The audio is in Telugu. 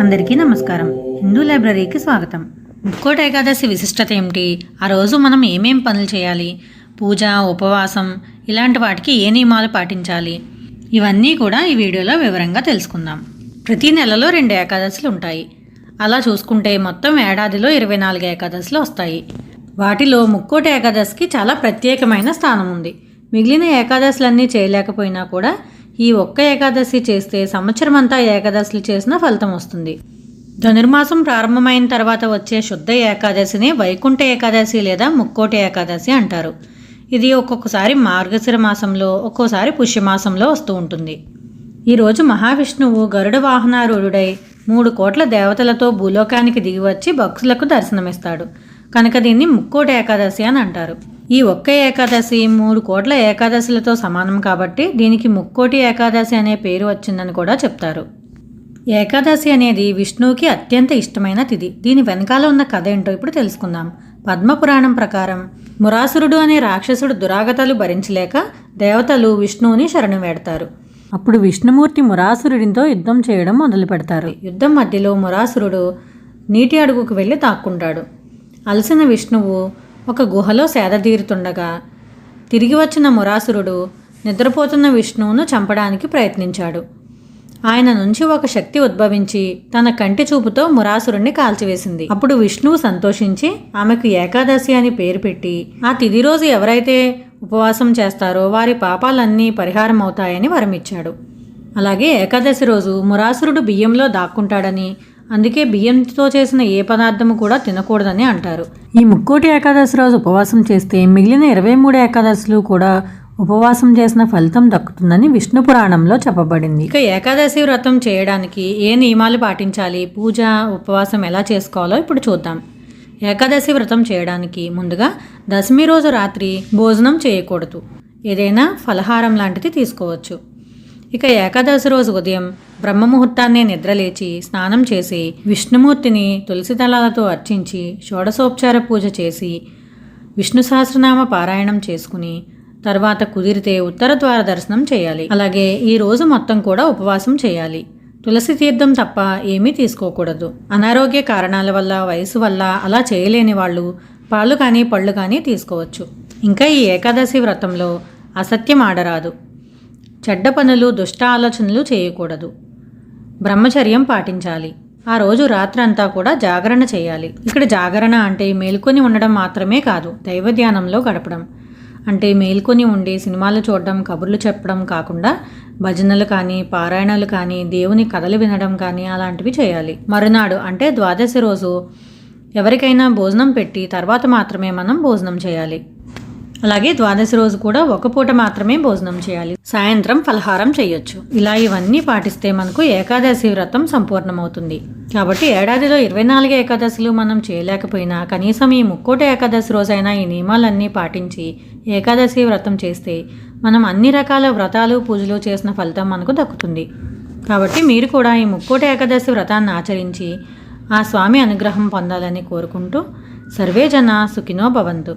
అందరికీ నమస్కారం. హిందూ లైబ్రరీకి స్వాగతం. ముక్కోటి ఏకాదశి విశిష్టత ఏమిటి, ఆ రోజు మనం ఏమేం పనులు చేయాలి, పూజ, ఉపవాసం ఇలాంటి వాటికి ఏ నియమాలు పాటించాలి, ఇవన్నీ కూడా ఈ వీడియోలో వివరంగా తెలుసుకుందాం. ప్రతి నెలలో 2 ఏకాదశులు ఉంటాయి. అలా చూసుకుంటే మొత్తం ఏడాదిలో 24 ఏకాదశులు వస్తాయి. వాటిలో ముక్కోటి ఏకాదశికి చాలా ప్రత్యేకమైన స్థానం ఉంది. మిగిలిన ఏకాదశులన్నీ చేయలేకపోయినా కూడా ఈ ఒక్క ఏకాదశి చేస్తే సంవత్సరం అంతా ఏకాదశులు చేసిన ఫలితం వస్తుంది. ధనుర్మాసం ప్రారంభమైన తర్వాత వచ్చే శుద్ధ ఏకాదశిని వైకుంఠ ఏకాదశి లేదా ముక్కోటి ఏకాదశి అంటారు. ఇది ఒక్కొక్కసారి మార్గశిర మాసంలో, ఒక్కోసారి పుష్యమాసంలో వస్తూ ఉంటుంది. ఈరోజు మహావిష్ణువు గరుడ వాహనారూఢుడై 3 కోట్ల దేవతలతో భూలోకానికి దిగివచ్చి భక్తులకు దర్శనమిస్తాడు కనుక దీన్ని ముక్కోటి ఏకాదశి అని అంటారు. ఈ ఒక్క ఏకాదశి 3 కోట్ల ఏకాదశులతో సమానం కాబట్టి దీనికి ముక్కోటి ఏకాదశి అనే పేరు వచ్చిందని కూడా చెప్తారు. ఏకాదశి అనేది విష్ణువుకి అత్యంత ఇష్టమైన తిథి. దీని వెనకాల ఉన్న కథ ఏంటో ఇప్పుడు తెలుసుకుందాం. పద్మపురాణం ప్రకారం మురాసురుడు అనే రాక్షసుడు దురాగతాలు భరించలేక దేవతలు విష్ణువుని శరణు వేడతారు. అప్పుడు విష్ణుమూర్తి మురాసురుడితో యుద్ధం చేయడం మొదలు పెడతారు. యుద్ధం మధ్యలో మురాసురుడు నీటి అడుగుకు వెళ్ళి దాక్కుంటాడు. అలసిన విష్ణువు ఒక గుహలో సేదతీరుతుండగా తిరిగి వచ్చిన మురాసురుడు నిద్రపోతున్న విష్ణువును చంపడానికి ప్రయత్నించాడు. ఆయన నుంచి ఒక శక్తి ఉద్భవించి తన కంటి చూపుతో మురాసురుణ్ణి కాల్చివేసింది. అప్పుడు విష్ణువు సంతోషించి ఆమెకు ఏకాదశి అని పేరు పెట్టి ఆ తిథి రోజు ఎవరైతే ఉపవాసం చేస్తారో వారి పాపాలన్నీ పరిహారం అవుతాయని వరమిచ్చాడు. అలాగే ఏకాదశి రోజు మురాసురుడు బియ్యంలో దాక్కుంటాడని, అందుకే బియ్యంతో చేసిన ఏ పదార్థము కూడా తినకూడదని అంటారు. ఈ ముక్కోటి ఏకాదశి రోజు ఉపవాసం చేస్తే మిగిలిన 23 ఏకాదశులు కూడా ఉపవాసం చేసిన ఫలితం దక్కుతుందని విష్ణు పురాణంలో చెప్పబడింది. ఇక ఏకాదశి వ్రతం చేయడానికి ఏ నియమాలు పాటించాలి, పూజ, ఉపవాసం ఎలా చేసుకోవాలో ఇప్పుడు చూద్దాం. ఏకాదశి వ్రతం చేయడానికి ముందుగా దశమి రోజు రాత్రి భోజనం చేయకూడదు. ఏదైనా ఫలహారం లాంటిది తీసుకోవచ్చు. ఇక ఏకాదశి రోజు ఉదయం బ్రహ్మముహూర్తాన్నే నిద్రలేచి స్నానం చేసి విష్ణుమూర్తిని తులసి దళాలతో అర్చించి షోడశోపచార పూజ చేసి విష్ణు సహస్రనామ పారాయణం చేసుకుని తర్వాత కుదిరితే ఉత్తర ద్వార దర్శనం చేయాలి. అలాగే ఈ రోజు మొత్తం కూడా ఉపవాసం చేయాలి. తులసి తీర్థం తప్ప ఏమీ తీసుకోకూడదు. అనారోగ్య కారణాల వల్ల, వయసు వల్ల అలా చేయలేని వాళ్ళు పాలు కానీ పళ్ళు కానీ తీసుకోవచ్చు. ఇంకా ఈ ఏకాదశి వ్రతంలో అసత్యం ఆడరాదు, చెడ్డ పనులు, దుష్ట ఆలోచనలు చేయకూడదు, బ్రహ్మచర్యం పాటించాలి. ఆ రోజు రాత్రంతా కూడా జాగరణ చేయాలి. ఇక్కడ జాగరణ అంటే మేల్కొని ఉండడం మాత్రమే కాదు, దైవ ధ్యానంలో గడపడం. అంటే మేల్కొని ఉండి సినిమాలు చూడడం, కబుర్లు చెప్పడం కాకుండా భజనలు కానీ, పారాయణలు కానీ, దేవుని కథలు వినడం కానీ అలాంటివి చేయాలి. మరునాడు అంటే ద్వాదశి రోజు ఎవరికైనా భోజనం పెట్టి తర్వాత మాత్రమే మనం భోజనం చేయాలి. అలాగే ద్వాదశి రోజు కూడా ఒక పూట మాత్రమే భోజనం చేయాలి. సాయంత్రం ఫలహారం చేయొచ్చు. ఇలా ఇవన్నీ పాటిస్తే మనకు ఏకాదశి వ్రతం సంపూర్ణమవుతుంది. కాబట్టి ఏడాదిలో 24 ఏకాదశులు మనం చేయలేకపోయినా కనీసం ఈ ముక్కోటి ఏకాదశి రోజైనా ఈ నియమాలన్నీ పాటించి ఏకాదశి వ్రతం చేస్తే మనం అన్ని రకాల వ్రతాలు, పూజలు చేసిన ఫలితం మనకు దక్కుతుంది. కాబట్టి మీరు కూడా ఈ ముక్కోటి ఏకాదశి వ్రతాన్ని ఆచరించి ఆ స్వామి అనుగ్రహం పొందాలని కోరుకుంటూ సర్వే జన సుఖినో భవంతు.